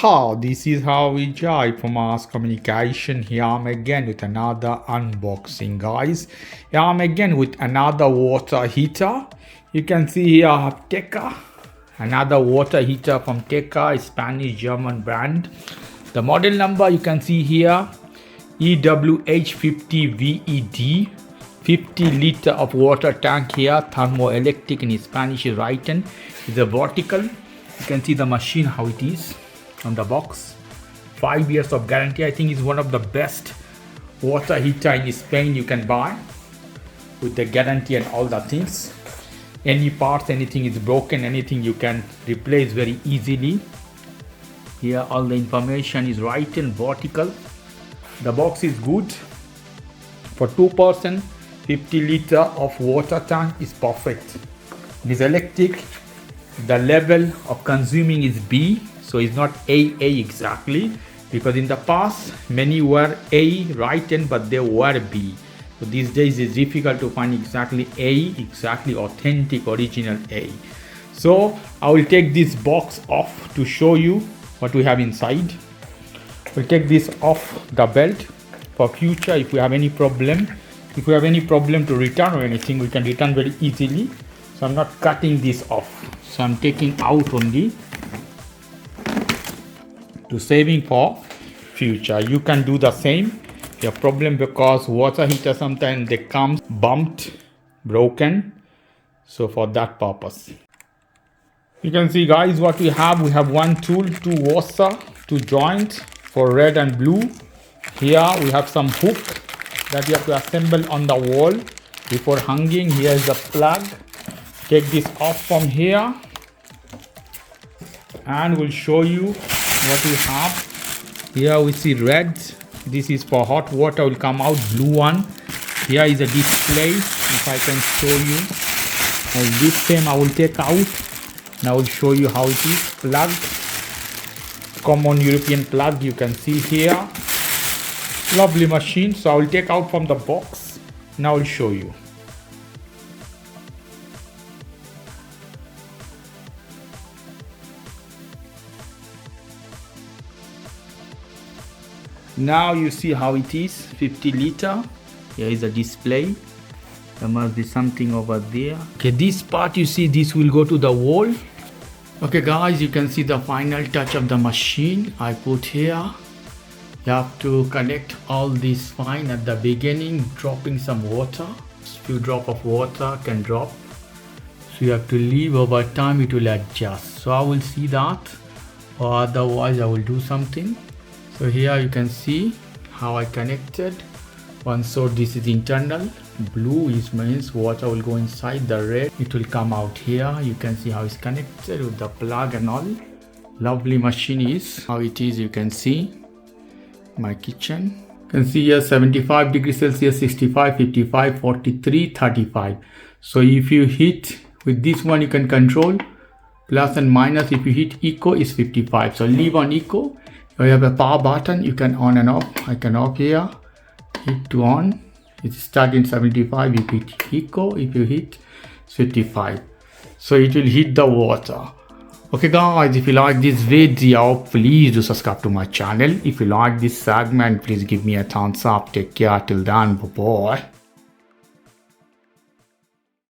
Haha, this is how we jive for mass communication. Here I'm again with another unboxing, guys. Here I'm again with another water heater. You can see here I have TEKA, another water heater from TEKA, a Spanish-German brand. The model number you can see here, EWH 50 VED. 50 liter of water tank here, thermoelectric in Spanish is written. It's a vertical. You can see the machine how it is on the box. 5 years of guarantee. I think it's one of the best water heater in Spain you can buy with the guarantee and all the things. Any parts, anything is broken, anything you can replace very easily. Here all the information is written vertical. The box is good for 2 person. 50 liter of water tank is perfect. It is electric. The level of consuming is B, so it's not AA exactly, because in the past many were A written but they were B. So these days it's difficult to find exactly A, exactly authentic original A. So I will take this box off to show you what we have inside. We'll take this off the belt for future. If we have any problem, to return or anything, we can return very easily. So I'm not cutting this off, so I'm taking out only to saving for future. You can do the same. Your problem, because water heater sometimes they come bumped, broken, so for that purpose. You can see, guys, what we have. We have one tool, 2 washer, 2 joint for red and blue. Here we have some hook that you have to assemble on the wall before hanging. Here is the plug. Take this off from here and we'll show you what we have. Here we see red. This is for hot water, will come out. Blue one. Here is a display, if I can show you. And this same I will take out. Now I will show you how it is. Plug, common European plug, you can see here. Lovely machine. So I will take out from the box. Now I will show you. Now you see how it is. 50 liter. Here is a display. There must be something over there. Okay, this part you see, this will go to the wall. Okay guys, you can see the final touch of the machine I put here. You have to connect all this fine at the beginning, dropping some water. Few drop of water can drop. So you have to leave. Over time it will adjust. So I will see that, or otherwise I will do something. So here you can see how I connected. One side, this is internal. Blue is means water will go inside. The red, it will come out here. You can see how it's connected with the plug and all. Lovely machine is how it is. You can see my kitchen. You can see here 75 degrees Celsius, 65, 55, 43, 35. So if you hit with this one, you can control plus and minus. If you hit eco is 55. So leave on eco. You have a power button, you can on and off. I can off here, hit to on. It start in 75. If you hit eco, if you hit 55, so it will hit the water. Okay guys, if you like this video, please do subscribe to my channel. If you like this segment, please give me a thumbs up. Take care till then, bye bye.